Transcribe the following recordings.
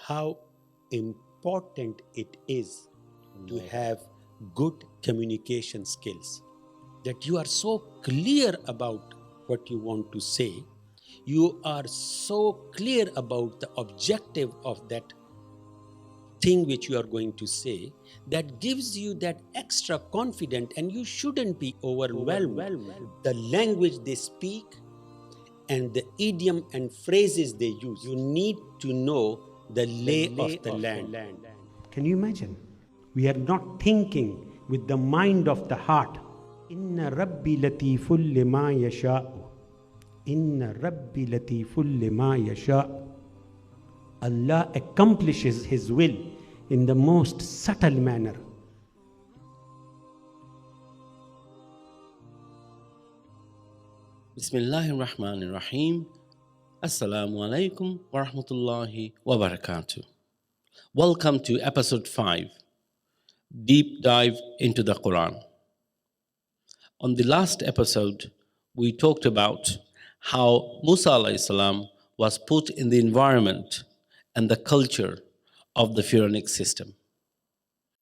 how important it is to have good communication skills, that you are so clear about what you want to say, you are so clear about the objective of that thing which you are going to say, that gives you that extra confidence, and you shouldn't be overwhelmed. The language they speak and the idiom and phrases they use, you need to know the lay of the land. Can you imagine? We are not thinking with the mind of the heart. Inna Rabbi latiful lima yasha'u. Inna Rabbi latiful lima yasha'u. Allah accomplishes His will in the most subtle manner. Bismillahirrahmanirrahim. Assalamu alaikum wa rahmatullahi wa barakatuh. Welcome to episode 5, Deep Dive into the Quran. On the last episode, we talked about how Musa alayhi salam was put in the environment and the culture of the Pharaonic system.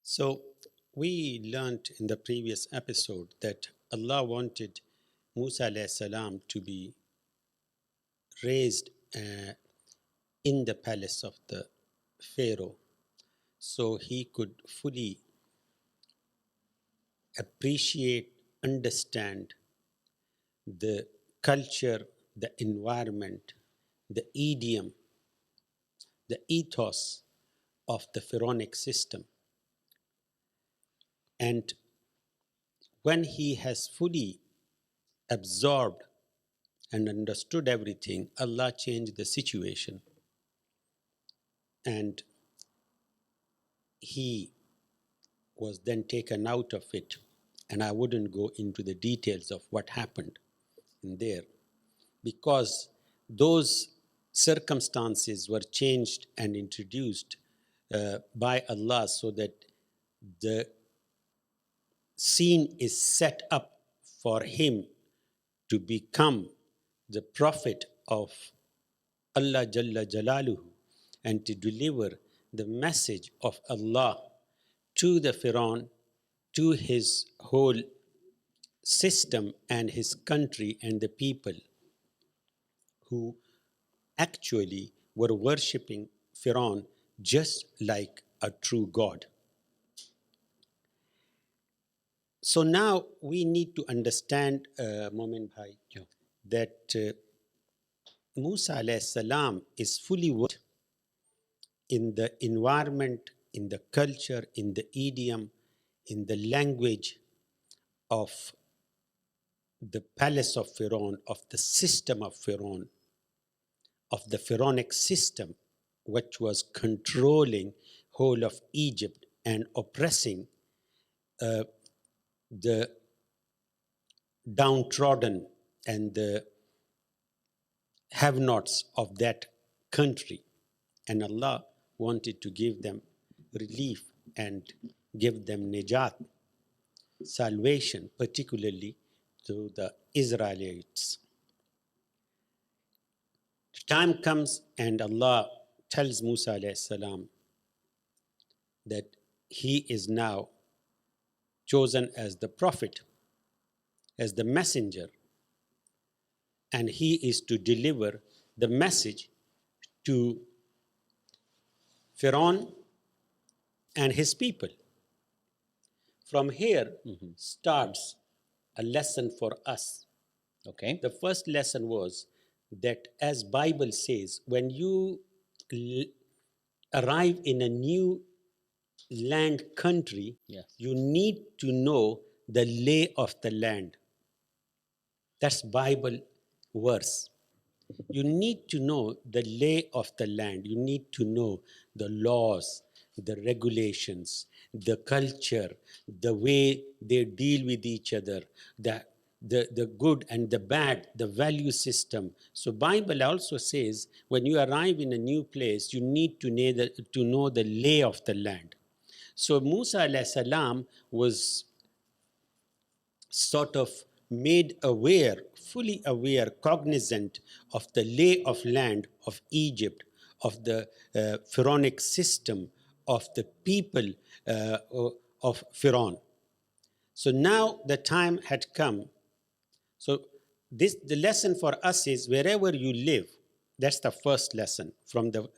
So we learned in the previous episode that Allah wanted Musa alayhi salam to be raised in the palace of the Pharaoh, so he could fully appreciate, understand the culture, the environment, the idiom, the ethos of the Pharaonic system. And when he has fully absorbed and understood everything, Allah changed the situation. And he was then taken out of it. And I wouldn't go into the details of what happened in there, because those circumstances were changed and introduced by Allah, so that the scene is set up for him to become the prophet of Allah Jalla Jalaluhu, and to deliver the message of Allah to the Pharaoh, to his whole system and his country and the people who actually were worshipping Pharaoh just like a true God. So now we need to understand, Momin Bhai, that Musa alayhi salam is fully versed in the environment, in the culture, in the idiom, in the language of the palace of Pharaoh, of the system of Pharaoh, of the Pharaonic system, which was controlling whole of Egypt and oppressing the downtrodden and the have-nots of that country. And Allah wanted to give them relief and give them najat, salvation, particularly to the Israelites. The time comes and Allah tells Musa alayhi salam that he is now chosen as the prophet, as the messenger, and he is to deliver the message to Pharaoh and his people. From here starts a lesson for us. Okay. The first lesson was that, as Bible says, when you arrive in a new land country, Yes. you need to know the lay of the land. That's Bible verse. You need to know the lay of the land. You need to know the laws, the regulations, the culture, the way they deal with each other, the good and the bad, the value system. So Bible also says when you arrive in a new place, you need to know the lay of the land. So Musa alayhi salam was sort of made aware, fully aware, cognizant of the lay of land of Egypt, of the pharaonic system of the people of Pharaoh. So now the time had come. So the lesson for us is wherever you live, that's the first lesson from the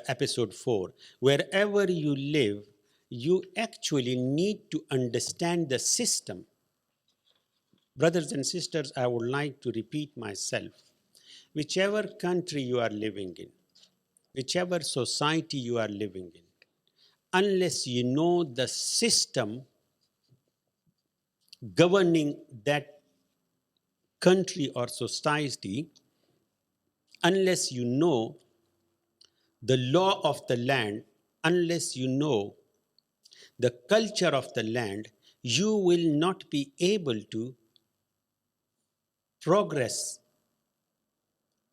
episode 4. Wherever you live, you actually need to understand the system. Brothers and sisters, I would like to repeat myself. Whichever country you are living in, whichever society you are living in, unless you know the system governing that country or society, unless you know the law of the land, unless you know the culture of the land, you will not be able to progress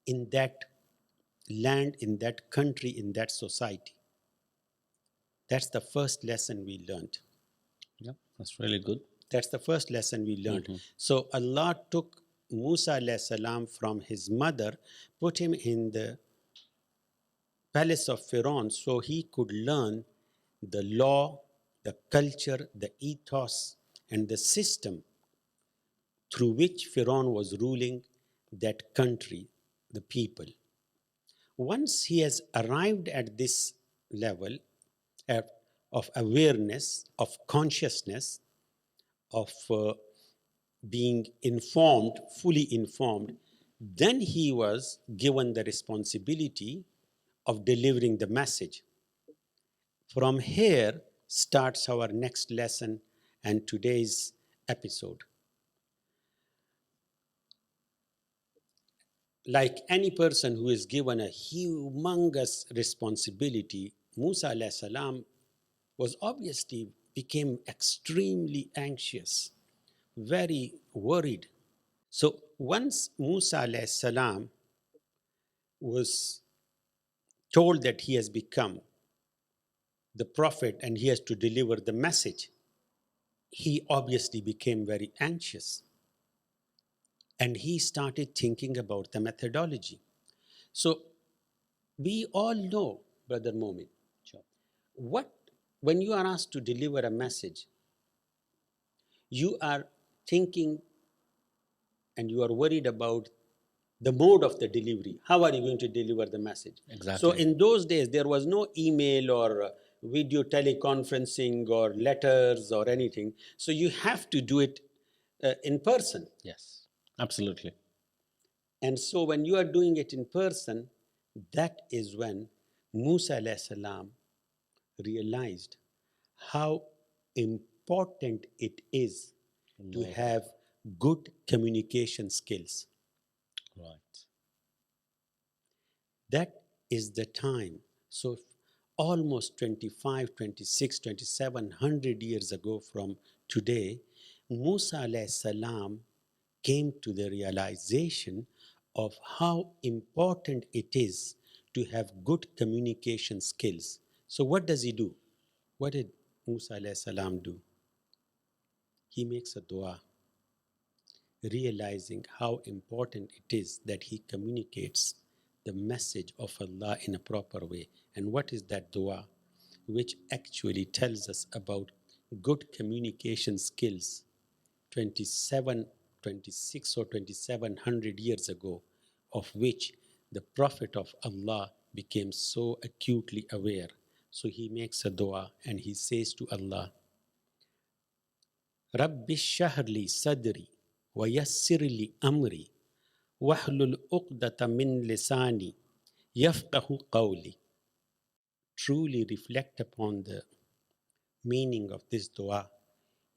in that land, in that country, in that society. That's the first lesson we learned. Yeah, that's really good. That's the first lesson we learned. So Allah took Musa alayhi salam from his mother, put him in the palace of Pharaoh so he could learn the law, the culture, the ethos, and the system through which Pharaoh was ruling that country, the people. Once he has arrived at this level of awareness, of consciousness, of being informed, fully informed, then he was given the responsibility of delivering the message. From here starts our next lesson and today's episode. Like any person who is given a humongous responsibility, Musa alayhi salam was obviously became extremely anxious, very worried. So once Musa alayhi salam was told that he has become the prophet and he has to deliver the message, he obviously became very anxious. And he started thinking about the methodology. So we all know, Brother Momin, what when you are asked to deliver a message, you are thinking and you are worried about the mode of the delivery. How are you going to deliver the message? Exactly. So in those days, there was no email or video teleconferencing or letters or anything. So you have to do it in person. Yes, absolutely. And so when you are doing it in person, that is when Musa alayhi salam realized how important it is to have good communication skills. Right. That is the time. So almost 25, 26, 2700 years ago from today, Musa alayhi salam came to the realization of how important it is to have good communication skills. So what does he do? What did Musa alayhi salam do? He makes a dua, realizing how important it is that he communicates the message of Allah in a proper way. And what is that dua? Which actually tells us about good communication skills 27, 26 or 2700 years ago, of which the Prophet of Allah became so acutely aware. So he makes a dua and he says to Allah, Rabbi shrah li sadri wa yassir li amri wahlul uqdata min lisani yafqahu qawli. Truly reflect upon the meaning of this dua,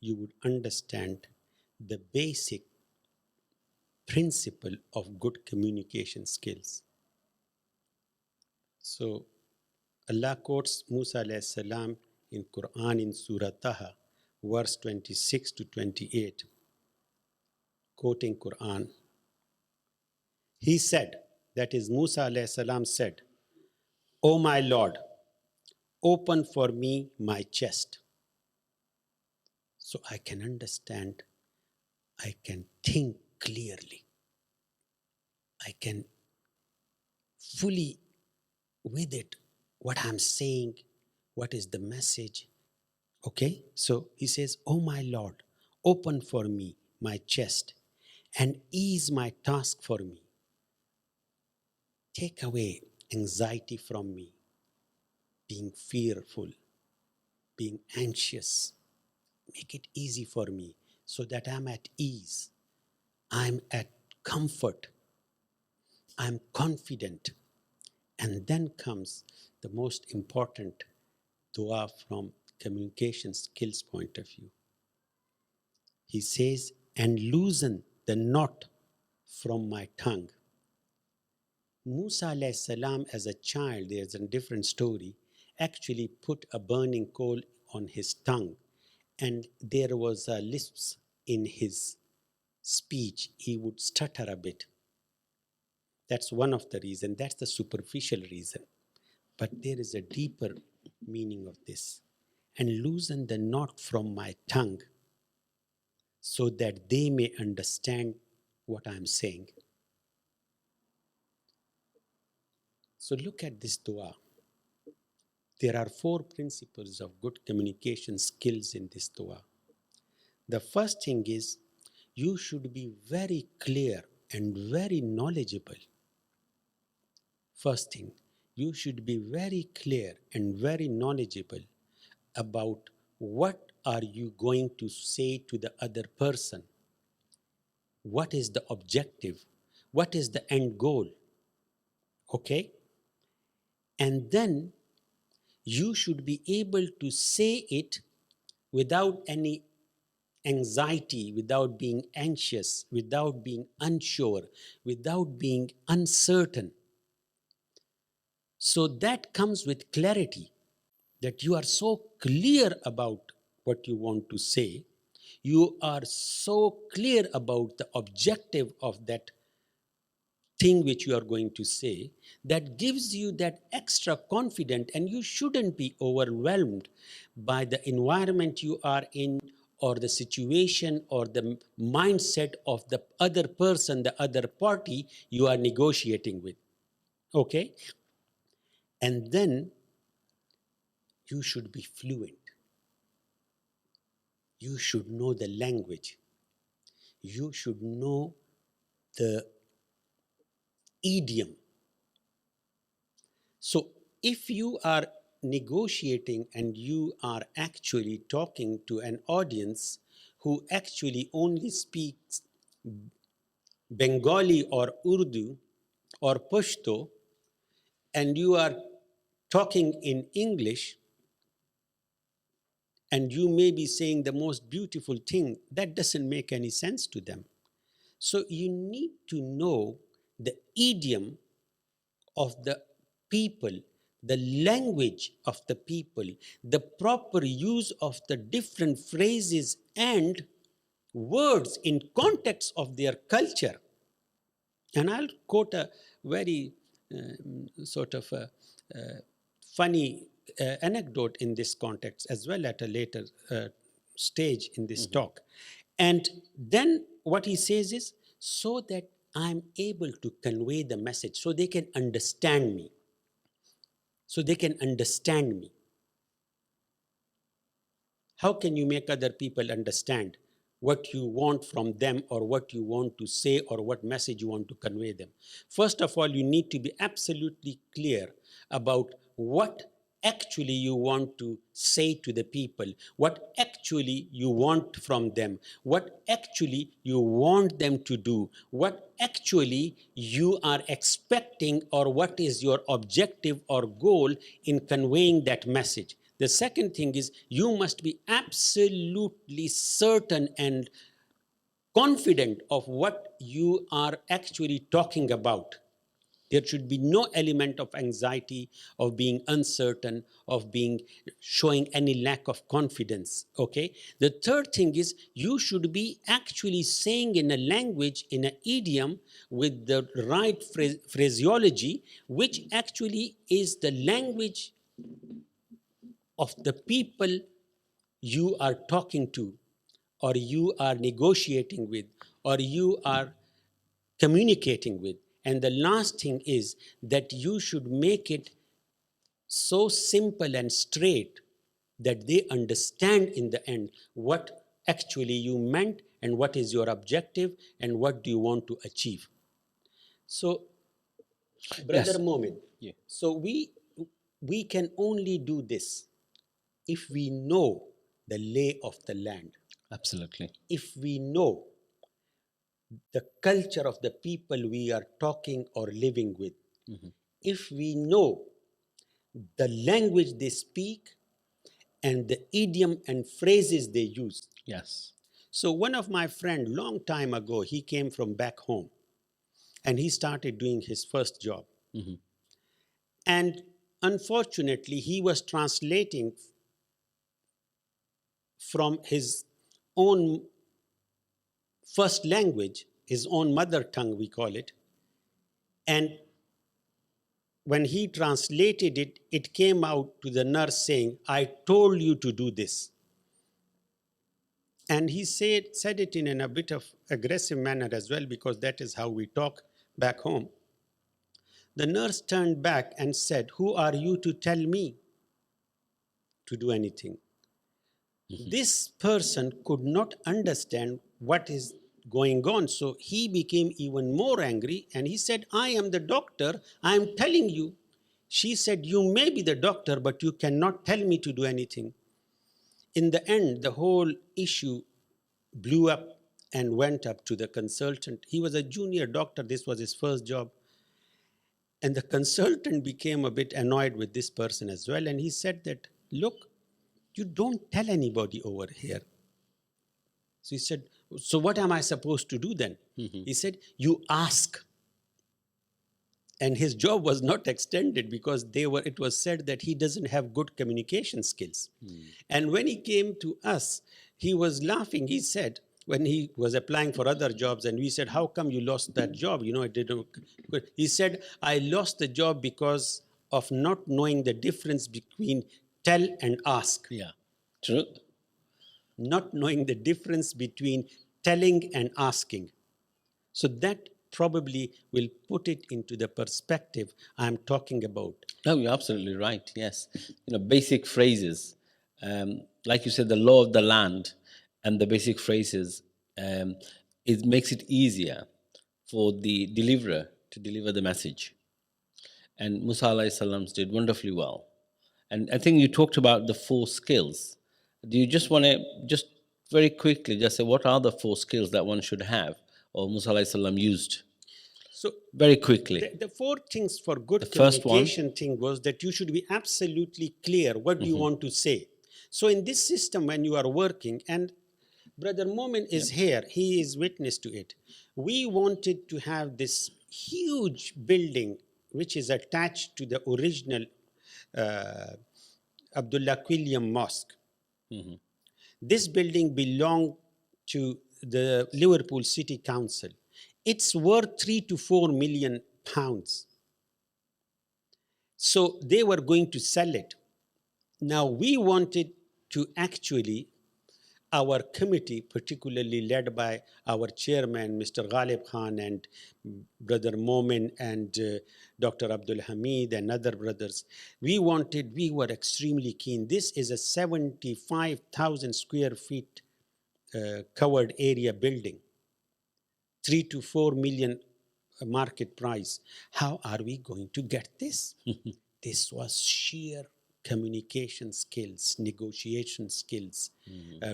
you would understand the basic principle of good communication skills. So Allah quotes Musa alayhi salam in Qur'an in Surah Ta-Ha, verse 26 to 28, quoting Qur'an. He said, that is Musa alayhi salam said, O my Lord, open for me my chest so I can understand, I can think clearly, I can fully with it what I'm saying, what is the message. Okay, so he says, "Oh my Lord, open for me my chest and ease my task for me. Take away anxiety from me, being fearful, being anxious. Make it easy for me so that I'm at ease, I'm at comfort, I'm confident." And then comes the most important dua from communication skills point of view. He says, "And loosen the knot from my tongue." Musa alayhi salam, as a child, there's a different story, actually put a burning coal on his tongue, and there was a lisps in his speech. He would stutter a bit. That's one of the reasons. That's the superficial reason. But there is a deeper meaning of this. "And loosen the knot from my tongue so that they may understand what I'm saying." So look at this dua. There are 4 principles of good communication skills in this dua. The first thing is you should be very clear and very knowledgeable. First thing, you should be very clear and very knowledgeable about what are you going to say to the other person. What is the objective? What is the end goal? Okay? And then you should be able to say it without any anxiety, without being anxious, without being unsure, without being uncertain. So that comes with clarity, that you are so clear about what you want to say. You are so clear about the objective of that thing which you are going to say, that gives you that extra confidence, and you shouldn't be overwhelmed by the environment you are in, or the situation, or the mindset of the other person, the other party you are negotiating with. Okay? And then you should be fluent. You should know the language. You should know the idiom. So if you are negotiating and you are actually talking to an audience who actually only speaks Bengali or Urdu or Pashto, and you are talking in English, and you may be saying the most beautiful thing, that doesn't make any sense to them. So you need to know the idiom of the people, the language of the people, the proper use of the different phrases and words in context of their culture. And I'll quote a very sort of a, funny anecdote in this context as well at a later stage in this talk. And then what he says is, so that I'm able to convey the message, so they can understand me. So they can understand me. How can you make other people understand what you want from them, or what you want to say, or what message you want to convey them? First of all, you need to be absolutely clear about what actually you want to say to the people, what actually you want from them, what actually you want them to do, what actually you are expecting, or what is your objective or goal in conveying that message. The second thing is you must be absolutely certain and confident of what you are actually talking about. There should be no element of anxiety, of being uncertain, of being showing any lack of confidence. Okay. The third thing is you should be actually saying in a language, in an idiom, with the right phraseology, which actually is the language of the people you are talking to, or you are negotiating with, or you are communicating with. And the last thing is that you should make it so simple and straight that they understand in the end what actually you meant and what is your objective and what do you want to achieve. So, Brother Yes. Momin, Yeah. so we can only do this if we know the lay of the land, Absolutely. if we know the culture of the people we are talking or living with, if we know the language they speak and the idiom and phrases they use. Yes. So one of my friend long time ago, he came from back home and he started doing his first job. And unfortunately, he was translating from his own first language, his own mother tongue, we call it. And when he translated it, it came out to the nurse saying, I told you to do this. And he said it in a bit of aggressive manner as well, because that is how we talk back home. The nurse turned back and said, who are you to tell me to do anything? This person could not understand what is going on. So he became even more angry and he said, I am the doctor. I am telling you. She said, you may be the doctor, but you cannot tell me to do anything. In the end, the whole issue blew up and went up to the consultant. He was a junior doctor. This was his first job. And the consultant became a bit annoyed with this person as well. And he said that, look, you don't tell anybody over here. So he said, so what am I supposed to do then? He said, you ask. And his job was not extended because it was said that he doesn't have good communication skills. And when he came to us, he was laughing. He said, when he was applying for other jobs, and we said, how come you lost that job? You know, it didn't. He said, I lost the job because of not knowing the difference between tell and ask. Yeah. True. Not knowing the difference between telling and asking. So that probably will put it into the perspective I'm talking about. No, you're absolutely right. Yes. Basic phrases, like you said, the law of the land and the basic phrases, it makes it easier for the deliverer to deliver the message. And Musa alayhi salams did wonderfully well. And I think you talked about the 4 skills. Do you just want to just very quickly just say what are the 4 skills that one should have, or Musa alayhi salam used? So Very quickly. the 4 things for good The first one. communication thing was that you should be absolutely clear what do you want to say. So in this system, when you are working, and Brother Momin is here, he is witness to it. We wanted to have this huge building which is attached to the original Abdullah Quilliam Mosque. This building belonged to the Liverpool City Council. It's worth 3 to 4 million pounds. So they were going to sell it. Now we wanted to actually, our committee, particularly led by our chairman, Mr. Ghalib Khan, and Brother Momin, and Dr. Abdul Hamid, and other brothers, we were extremely keen. This is a 75,000 square feet covered area building, 3 to 4 million market price. How are we going to get this? This was sheer communication skills, negotiation skills,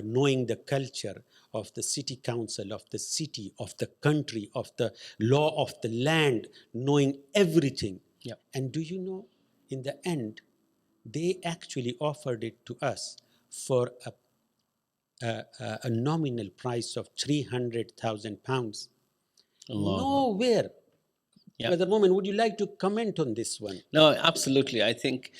knowing the culture of the city council, of the city, of the country, of the law of the land, knowing everything. Yep. And do you know, in the end, they actually offered it to us for a nominal price of 300,000 pounds. Allah. Nowhere. Yeah. Brother Momin, would you like to comment on this one? No, absolutely. I think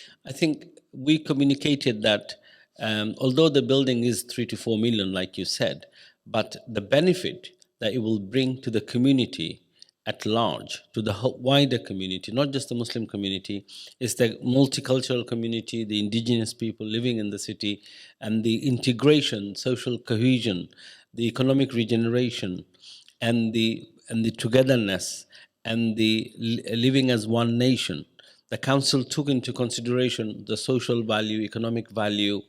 we communicated that although the building is 3 to 4 million, like you said, but the benefit that it will bring to the community at large, to the wider community, not just the Muslim community, is the multicultural community, the indigenous people living in the city, and the integration, social cohesion, the economic regeneration, and the togetherness, and the living as one nation The council took into consideration the social value, economic value,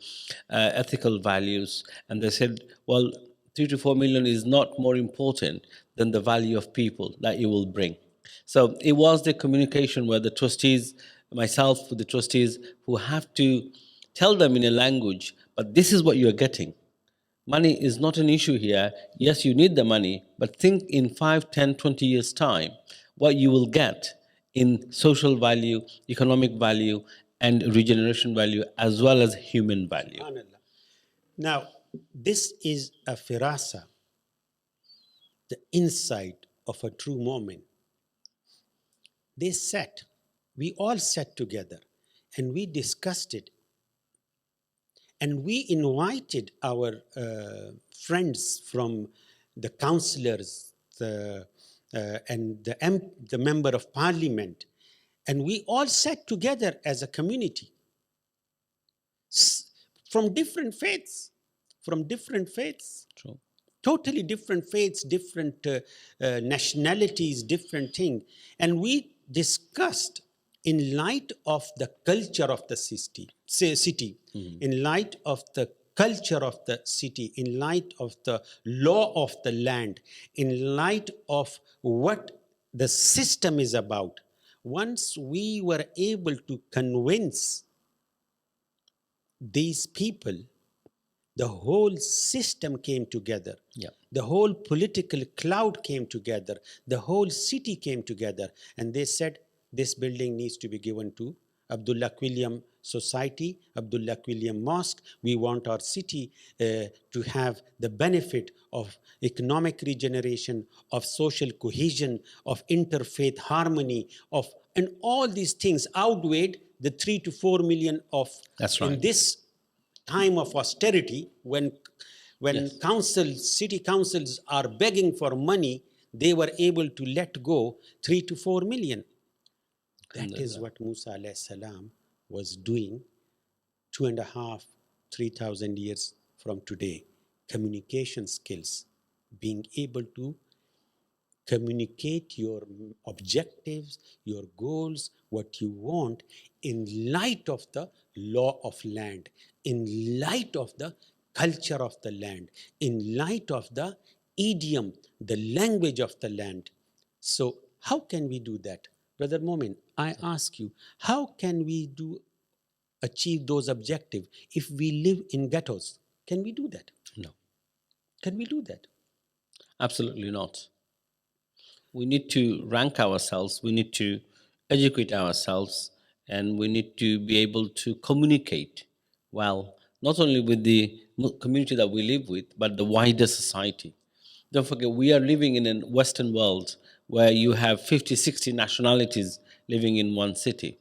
ethical values, and they said, well, 3 to 4 million is not more important than the value of people that you will bring. So it was the communication where the trustees, myself with the trustees, who have to tell them in a language, but this is what you're getting. Money is not an issue here. Yes, you need the money, but think in 5, 10, 20 years' time what you will get in social value, economic value, and regeneration value, as well as human value. Subhanallah. Now, this is a firasa, the insight of a true moment. They sat, we all sat together, and we discussed it. And we invited our friends from the councillors and the member of parliament. And we all sat together as a community from different faiths, True. totally different faiths, different nationalities, different thing. And we discussed in light of the culture of the city, in light of the culture of the city, in light of the law of the land, in light of what the system is about. Once we were able to convince these people, the whole system came together. Yeah. The whole political cloud came together. The whole city came together. And they said, this building needs to be given to Abdullah Quilliam Society, Abdullah Quilliam Mosque. We want our city to have the benefit of economic regeneration, of social cohesion, of interfaith harmony, and all these things outweighed the 3 to 4 million of, That's right. in this time of austerity, when Yes. city councils are begging for money, they were able to let go 3 to 4 million. That is what Musa alayhi salam was doing 2.5, 3,000 years from today. Communication skills, being able to communicate your objectives, your goals, what you want in light of the law of land, in light of the culture of the land, in light of the idiom, the language of the land. So, how can we do that? Brother Momin, I ask you, how can we achieve those objectives if we live in ghettos? Can we do that? No, Can we do that? absolutely not. We need to rank ourselves, we need to educate ourselves, and we need to be able to communicate well, not only with the community that we live with, but the wider society. Don't forget, we are living in a Western world where you have 50, 60 nationalities living in one city.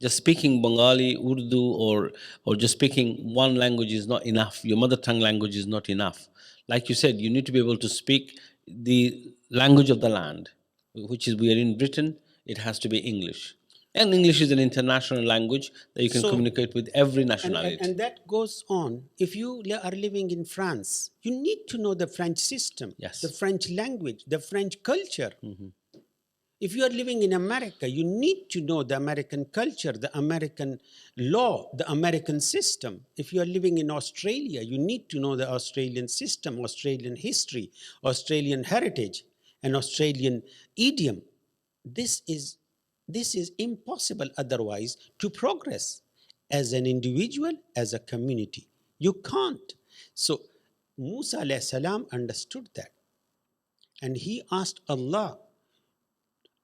Just speaking Bengali, Urdu, or just speaking one language is not enough. Your mother tongue language is not enough. Like you said, you need to be able to speak the language of the land, which is we are in Britain. It has to be English, and English is an international language that you can So, communicate with every and, nationality. and that goes on. If you are living in France, you need to know the French system, the Yes. French language, the French culture. If you are living in America, you need to know the American culture, the American law, the American system. If you are living in Australia, you need to know the Australian system, Australian history, Australian heritage, and Australian idiom. This is this is impossible otherwise to progress as an individual, as a community. You can't. So Musa alayhi salam understood that. And he asked Allah.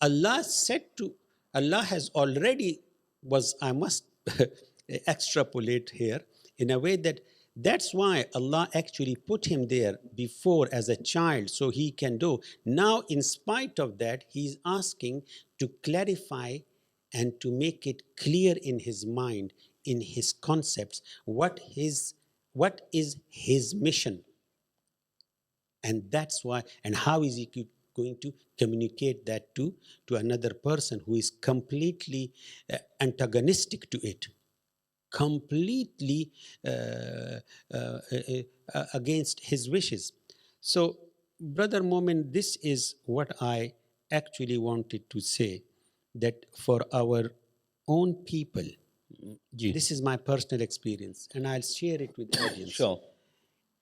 Allah said to, Allah has already I must extrapolate here in a way that's why Allah actually put him there before as a child so he can do. Now, in spite of that, he's asking to clarify and to make it clear in his mind, in his concepts, what is his mission. And that's why, and how is he going to communicate that to another person who is completely antagonistic to it, completely against his wishes. So, Brother Momin, this is what I actually wanted to say, that for our own people. Ji. This is my personal experience, and I'll share it with the audience. Sure.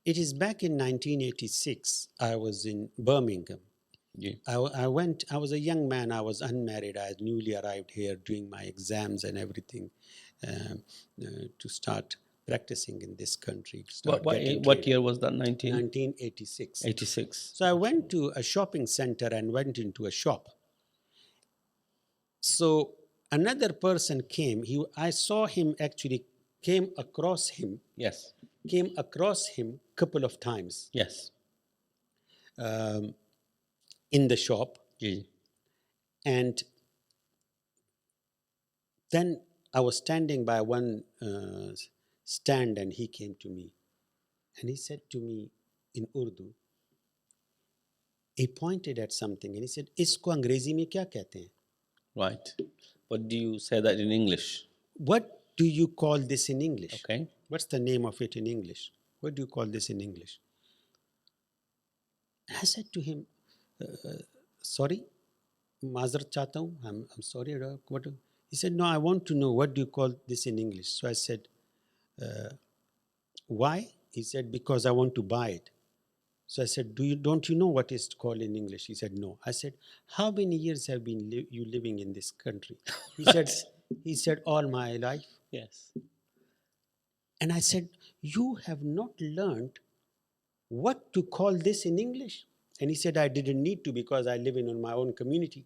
It is back in 1986. I was in Birmingham. Ji. I was a young man. I was unmarried. I had newly arrived here doing my exams and everything to start practicing in this country. What year was that? 1986. 86. So I went to a shopping center and went into a shop. So another person came. I saw him actually came across him Yes. couple of times Yes. in the shop. Ji. And then I was standing by one stand, and he came to me. And he said to me in Urdu, he pointed at something and he said, "Isko अंग्रेजी में क्या कहते हैं?" Right. What do you say that in English? What do you call this in English? Okay. What's the name of it in English? What do you call this in English? And I said to him, sorry, माजरत चाहता हूँ. I'm sorry. What? He said, no, I want to know, what do you call this in English? So I said, why? He said, because I want to buy it. So I said, don't you know what it's called in English? He said, no. I said, how many years have been you living in this country? He said, all my life. Yes. And I said, you have not learned what to call this in English? And he said, I didn't need to, because I live in my own community.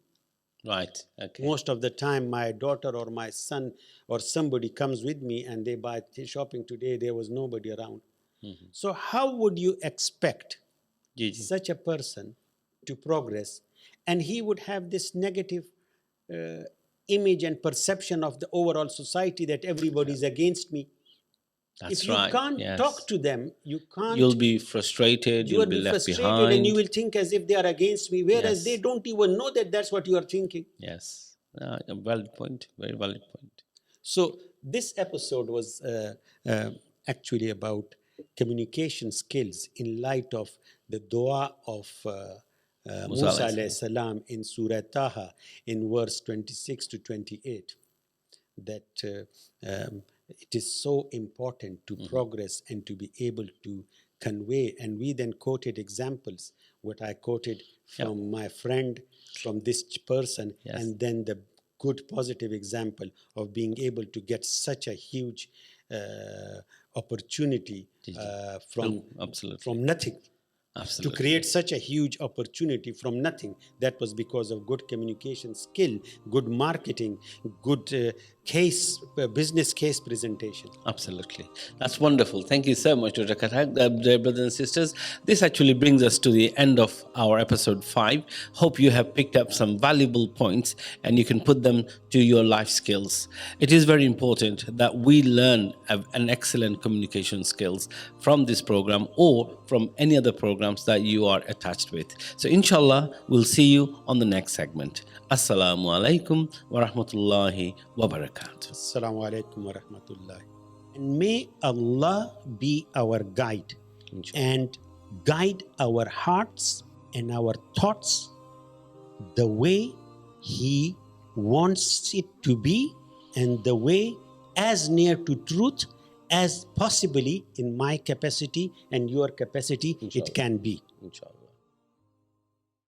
Right. Okay. Most of the time, my daughter or my son or somebody comes with me and they buy shopping. Today, there was nobody around. Mm-hmm. So how would you expect such a person to progress? And he would have this negative image and perception of the overall society that everybody is against me. That's if you right. can't talk to them, you can't. You'll be frustrated. You'll be left behind, and you will think as if they are against me, whereas they don't even know that that's what you are thinking. Yes, a valid point. Very valid point. So this episode was actually about communication skills in light of the dua of Musa alayhi salam in Surah Ta-Ha in verse 26 to 28. That it is so important to progress and to be able to convey. And we then quoted examples, what I quoted from my friend, from this person, and then the good positive example of being able to get such a huge opportunity from nothing. Absolutely. To create such a huge opportunity from nothing. That was because of good communication skill, good marketing, good business case presentation. Absolutely. That's wonderful. Thank you so much, Dr. Katak. Dear brothers and sisters, this actually brings us to the end of our episode 5. Hope you have picked up some valuable points and you can put them to your life skills. It is very important that we learn an excellent communication skills from this program or from any other programs that you are attached with. So inshallah, we'll see you on the next segment. Assalamu alaikum wa rahmatullahi wa barakatuh. Assalamu alaikum wa rahmatullahi. And may Allah be our guide and guide our hearts and our thoughts the way He wants it to be and the way as near to truth as possibly in my capacity and your capacity, Inshallah. It can be. Inshallah.